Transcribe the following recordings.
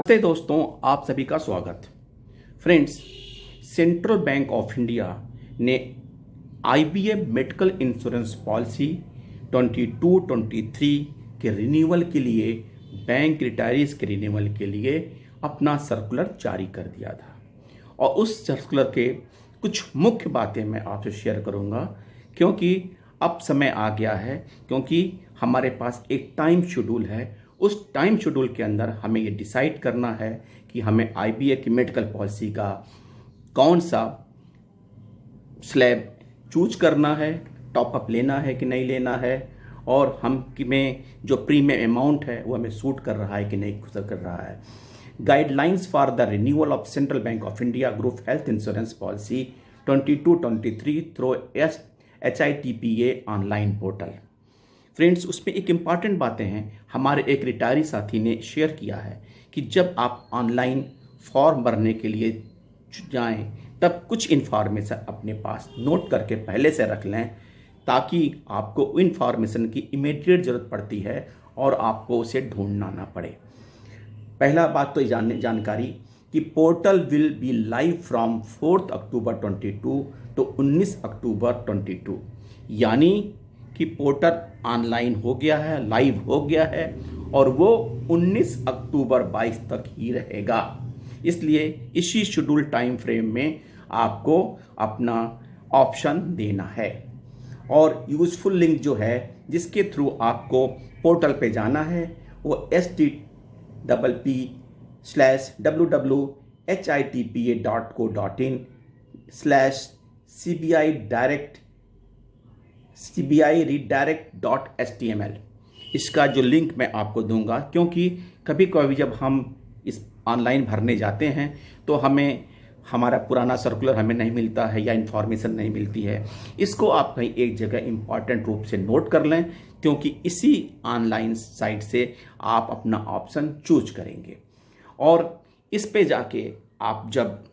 नमस्ते दोस्तों, आप सभी का स्वागत। Friends, central bank of India ने आईबीए मेडिकल इंश्योरेंस पॉलिसी 22-23 के रिन्यूअल के लिए, बैंक रिटायरीज के रिन्यूअल के लिए अपना सर्कुलर जारी कर दिया था। और उस सर्कुलर के कुछ मुख्य बातें मैं आपसे शेयर करूंगा, क्योंकि अब समय आ गया है, क्योंकि हमारे पास एक टाइम शेड्यूल है। उस टाइम शेड्यूल के अंदर हमें ये डिसाइड करना है कि हमें आईबीए की मेडिकल पॉलिसी का कौन सा स्लैब चूज करना है, टॉपअप लेना है कि नहीं लेना है, और हम में जो प्रीमियम अमाउंट है वो हमें सूट कर रहा है कि नहीं कर रहा है। Guidelines for the renewal of central bank of India group health insurance policy 22-23 through HITPA online portal. Friends, उसमें एक इम्पॉर्टेंट बातें हैं। हमारे एक रिटायरी साथी ने शेयर किया है कि जब आप ऑनलाइन फॉर्म भरने के लिए जाएं, तब कुछ इन्फॉर्मेशन अपने पास नोट करके पहले से रख लें, ताकि आपको इन्फॉर्मेशन की इमीडिएट ज़रूरत पड़ती है और आपको उसे ढूंढना ना पड़े। पहला बात तो जानकारी कि portal will be live from 4 अक्टूबर 22 तो 19 अक्टूबर 22, यानी कि पोर्टल ऑनलाइन हो गया है, लाइव हो गया है, और वो 19 अक्टूबर 22 तक ही रहेगा। इसलिए इसी शेड्यूल टाइम फ्रेम में आपको अपना ऑप्शन देना है। और यूजफुल लिंक जो है जिसके थ्रू आपको पोर्टल पे जाना है वो http://www.hitpa.co.in/cbiredirect.html। इसका जो लिंक मैं आपको दूंगा, क्योंकि कभी कभी जब हम इस ऑनलाइन भरने जाते हैं तो हमें हमारा पुराना सर्कुलर हमें नहीं मिलता है या इन्फॉर्मेशन नहीं मिलती है। इसको आप कहीं एक जगह इम्पॉर्टेंट रूप से नोट कर लें, क्योंकि इसी ऑनलाइन साइट से आप अपना ऑप्शन चूज करेंगे। और इस पे जाके आप जब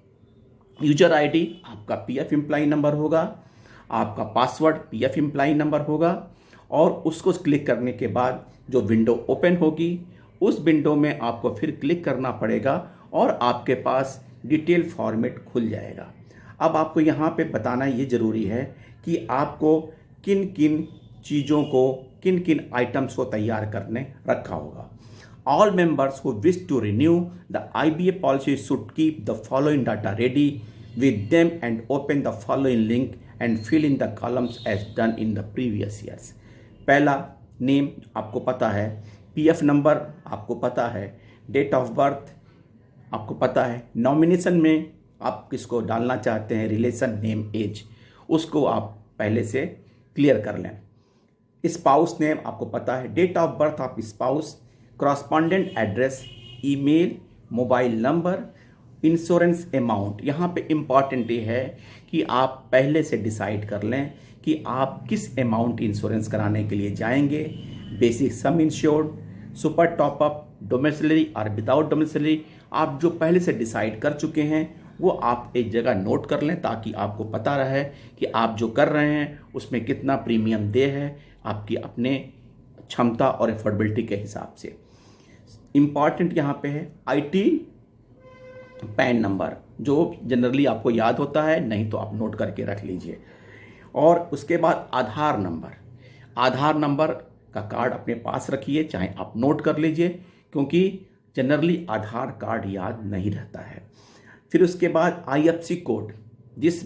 यूजर आईडी आपका पीएफ एम्प्लॉय नंबर होगा, आपका पासवर्ड पीएफ एम्प्लॉय नंबर होगा, और उसको क्लिक करने के बाद जो विंडो ओपन होगी, उस विंडो में आपको फिर क्लिक करना पड़ेगा और आपके पास डिटेल फॉर्मेट खुल जाएगा। अब आपको यहाँ पे बताना ये ज़रूरी है कि आपको किन किन चीज़ों को, किन किन आइटम्स को तैयार करने रखा होगा। All members who wish to renew the IBA policy should keep the following data ready with them and open the following link and fill in the columns as done in the previous years। पहला, name आपको पता है, PF number आपको पता है, date of birth आपको पता है, नॉमिनेशन में आप किसको डालना चाहते हैं, रिलेशन, नेम, एज, उसको आप पहले से क्लियर कर लें। स्पाउस नेम आपको पता है, date of birth of spouse, correspondent address, email, mobile number, insurance amount. यहाँ पे इम्पॉर्टेंट ये है कि आप पहले से डिसाइड कर लें कि आप किस अमाउंट इंश्योरेंस कराने के लिए जाएंगे। Basic sum insured, super top up, domiciliary और विदाउट डोमिसिलरी, आप जो पहले से डिसाइड कर चुके हैं वो आप एक जगह नोट कर लें, ताकि आपको पता रहे कि आप जो कर रहे हैं उसमें कितना प्रीमियम दे है, आपकी अपने क्षमता और एफोर्डेबिलिटी के हिसाब से। इम्पॉर्टेंट यहाँ पे है आईटी पैन नंबर, जो जनरली आपको याद होता है, नहीं तो आप नोट करके रख लीजिए। और उसके बाद आधार नंबर, आधार नंबर का कार्ड अपने पास रखिए, चाहे आप नोट कर लीजिए, क्योंकि जनरली आधार कार्ड याद नहीं रहता है। फिर उसके बाद आईएफएससी कोड, जिस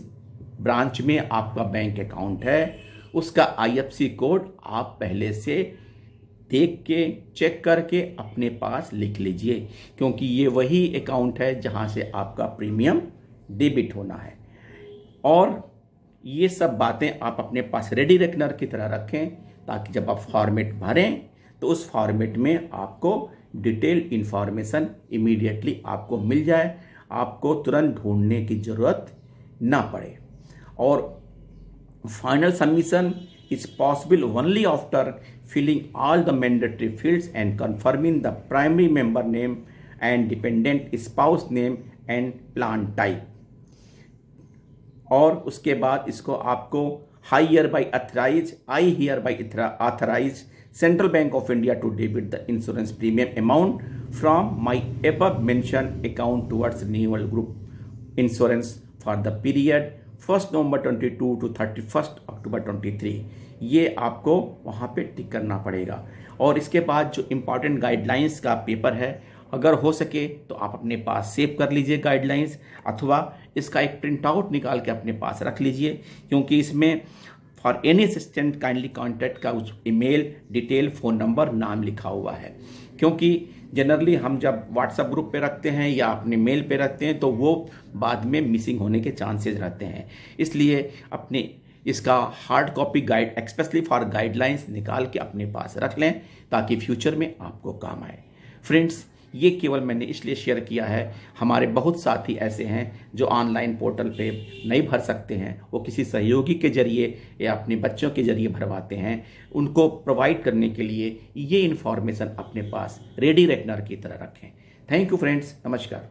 ब्रांच में आपका बैंक अकाउंट है उसका आईएफएससी कोड आप पहले से देख के चेक करके अपने पास लिख लीजिए, क्योंकि ये वही अकाउंट है जहां से आपका प्रीमियम डेबिट होना है। और ये सब बातें आप अपने पास रेडी रेकनर की तरह रखें, ताकि जब आप फॉर्मेट भरें तो उस फॉर्मेट में आपको डिटेल इंफॉर्मेशन इमीडिएटली आपको मिल जाए, आपको तुरंत ढूंढने की ज़रूरत ना पड़े। और final submission is possible only after filling all the mandatory fields and confirming the primary member name and dependent spouse name and plan type। और उसके बाद इसको आपको I hereby authorize Central Bank of India to debit the insurance premium amount from my above mentioned account towards renewal group insurance for the period 1st November 22 to 31st October 23। ये आपको वहाँ पे टिक करना पड़ेगा। और इसके बाद जो इम्पॉर्टेंट गाइडलाइंस का पेपर है, अगर हो सके तो आप अपने पास सेव कर लीजिए गाइडलाइंस, अथवा इसका एक प्रिंट आउट निकाल के अपने पास रख लीजिए, क्योंकि इसमें for any assistant kindly contact का उस ईमेल डिटेल, फ़ोन नंबर, नाम लिखा हुआ है। क्योंकि जनरली हम जब व्हाट्सएप ग्रुप पे रखते हैं या अपने मेल पे रखते हैं तो वो बाद में मिसिंग होने के चांसेस रहते हैं। इसलिए अपने इसका hard copy guide especially for guidelines निकाल के अपने पास रख लें ताकि फ्यूचर में आपको काम आए। फ्रेंड्स, ये केवल मैंने इसलिए शेयर किया है, हमारे बहुत साथी ऐसे हैं जो ऑनलाइन पोर्टल पे नहीं भर सकते हैं, वो किसी सहयोगी के जरिए या अपने बच्चों के जरिए भरवाते हैं। उनको प्रोवाइड करने के लिए ये इन्फॉर्मेशन अपने पास रेडी रेकनर की तरह रखें। थैंक यू फ्रेंड्स, नमस्कार।